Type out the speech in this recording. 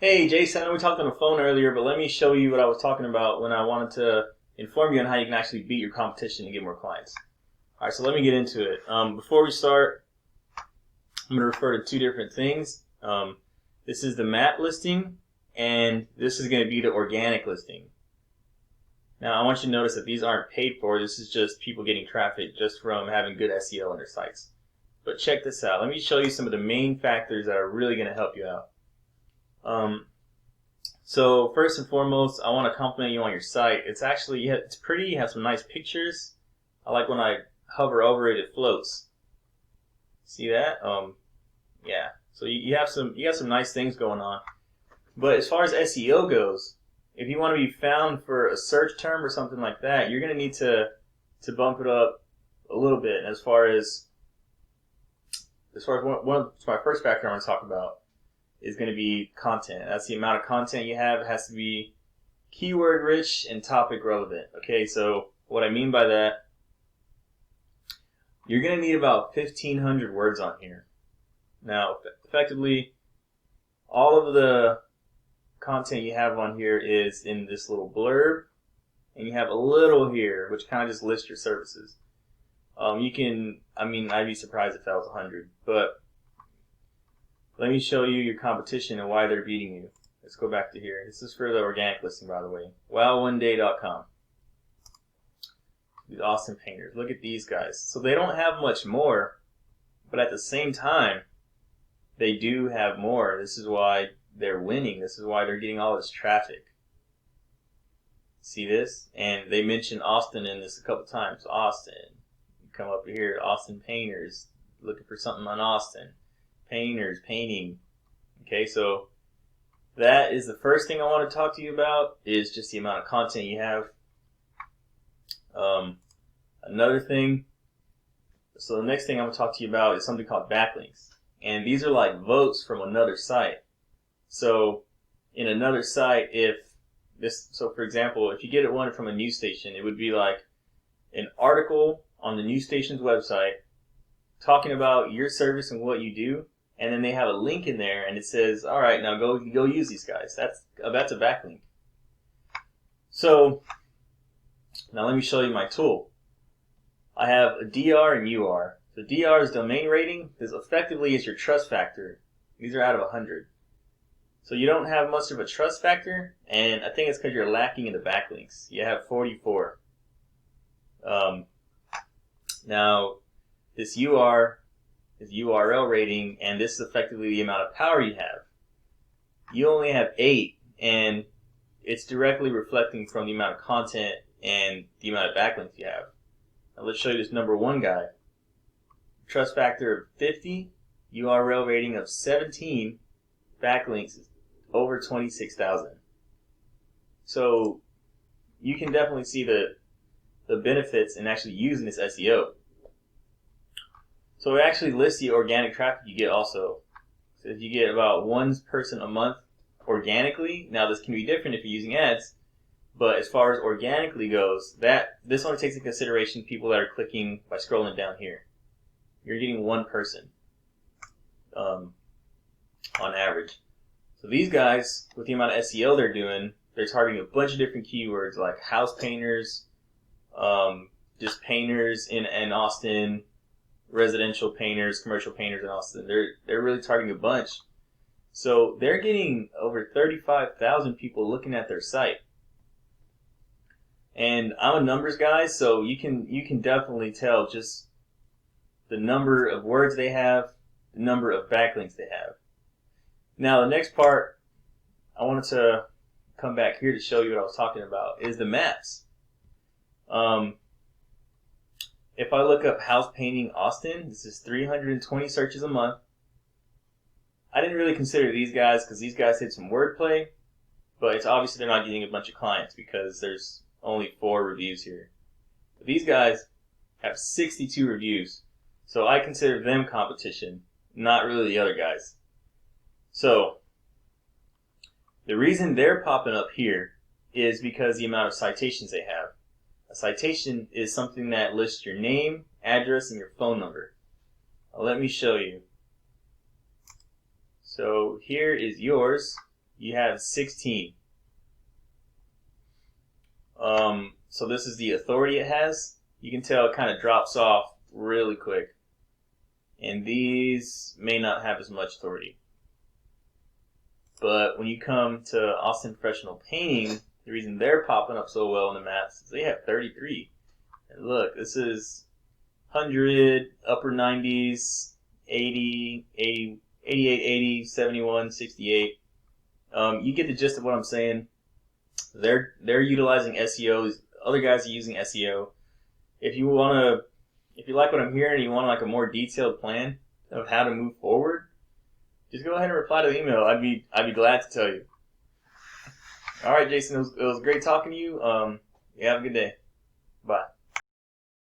Hey Jason, I know we talked on the phone earlier, but let me show you what I was talking about when I wanted to inform you on how you can actually beat your competition and get more clients. Alright, so let me get into it. Before we start, I'm going to refer to two different things. This is the map listing, and this is going to be the organic listing. Now, I want you to notice that these aren't paid for. This is just people getting traffic just from having good SEO on their sites. But check this out. Let me show you some of the main factors that are really going to help you out. So first and foremost, I want to compliment you on your site. It's actually, it's pretty. You have some nice pictures. I like when I hover over it, it floats. See that? Yeah. So you got some nice things going on. But as far as SEO goes, if you want to be found for a search term or something like that, you're going to need to bump it up a little bit. As far as my first factor I want to talk about is going to be content. That's the amount of content you have. It has to be keyword rich and topic relevant. Okay, so what I mean by that, you're going to need about 1,500 words on here. Now, effectively, all of the content you have on here is in this little blurb, and you have a little here, which kind of just lists your services. I'd be surprised if that was 100, but let me show you your competition and why they're beating you. Let's go back to here. This is for the organic listing, by the way. WowOneDay.com. These Austin painters. Look at these guys. So they don't have much more, but at the same time, they do have more. This is why they're winning. This is why they're getting all this traffic. See this? And they mentioned Austin in this a couple times. Austin. You come up here, Austin painters. Looking for something on Austin. Painters, painting. Okay, so that is the first thing I want to talk to you about, is just the amount of content you have. Another thing, so the next thing I'm going to talk to you about is something called backlinks. And these are like votes from another site. So in another site, for example, if you get one from a news station, it would be like an article on the news station's website talking about your service and what you do. And then they have a link in there, and it says, "All right, now go use these guys." That's a backlink. So now let me show you my tool. I have a DR and UR. So DR is domain rating. This effectively is your trust factor. These are out of 100. So you don't have much of a trust factor, and I think it's because you're lacking in the backlinks. You have 44. Now this UR is URL rating, and this is effectively the amount of power you have. You only have 8, and it's directly reflecting from the amount of content and the amount of backlinks you have. Now let's show you this number 1 guy. Trust factor of 50, URL rating of 17, backlinks is over 26,000. So you can definitely see the benefits in actually using this SEO. So it actually lists the organic traffic you get also. So if you get about 1 person a month organically, now this can be different if you're using ads, but as far as organically goes, this only takes into consideration people that are clicking by scrolling down here. You're getting 1 person on average. So these guys, with the amount of SEO they're doing, they're targeting a bunch of different keywords like house painters, just painters in Austin, residential painters, commercial painters in Austin. They're really targeting a bunch. So they're getting over 35,000 people looking at their site. And I'm a numbers guy, so you can definitely tell just the number of words they have, the number of backlinks they have. Now the next part, I wanted to come back here to show you what I was talking about, is the maps. If I look up house painting Austin, this is 320 searches a month. I didn't really consider these guys because these guys did some wordplay, but it's obviously they're not getting a bunch of clients because there's only 4 reviews here. But these guys have 62 reviews, so I consider them competition, not really the other guys. So the reason they're popping up here is because the amount of citations they have. A citation is something that lists your name, address, and your phone number. Now, let me show you. So here is yours. you have 16. So this is the authority it has. You can tell it kind of drops off really quick. And these may not have as much authority. But when you come to Austin Professional Painting, the reason they're popping up so well in the maps is they have 33. And look, this is 100, upper 90s, 80, 80, 88, 80, 71, 68. You get the gist of what I'm saying. They're utilizing SEO. Other guys are using SEO. If you like what I'm hearing and you want like a more detailed plan of how to move forward, just go ahead and reply to the email. I'd be glad to tell you. All right, Jason, it was great talking to you. You have a good day. Bye.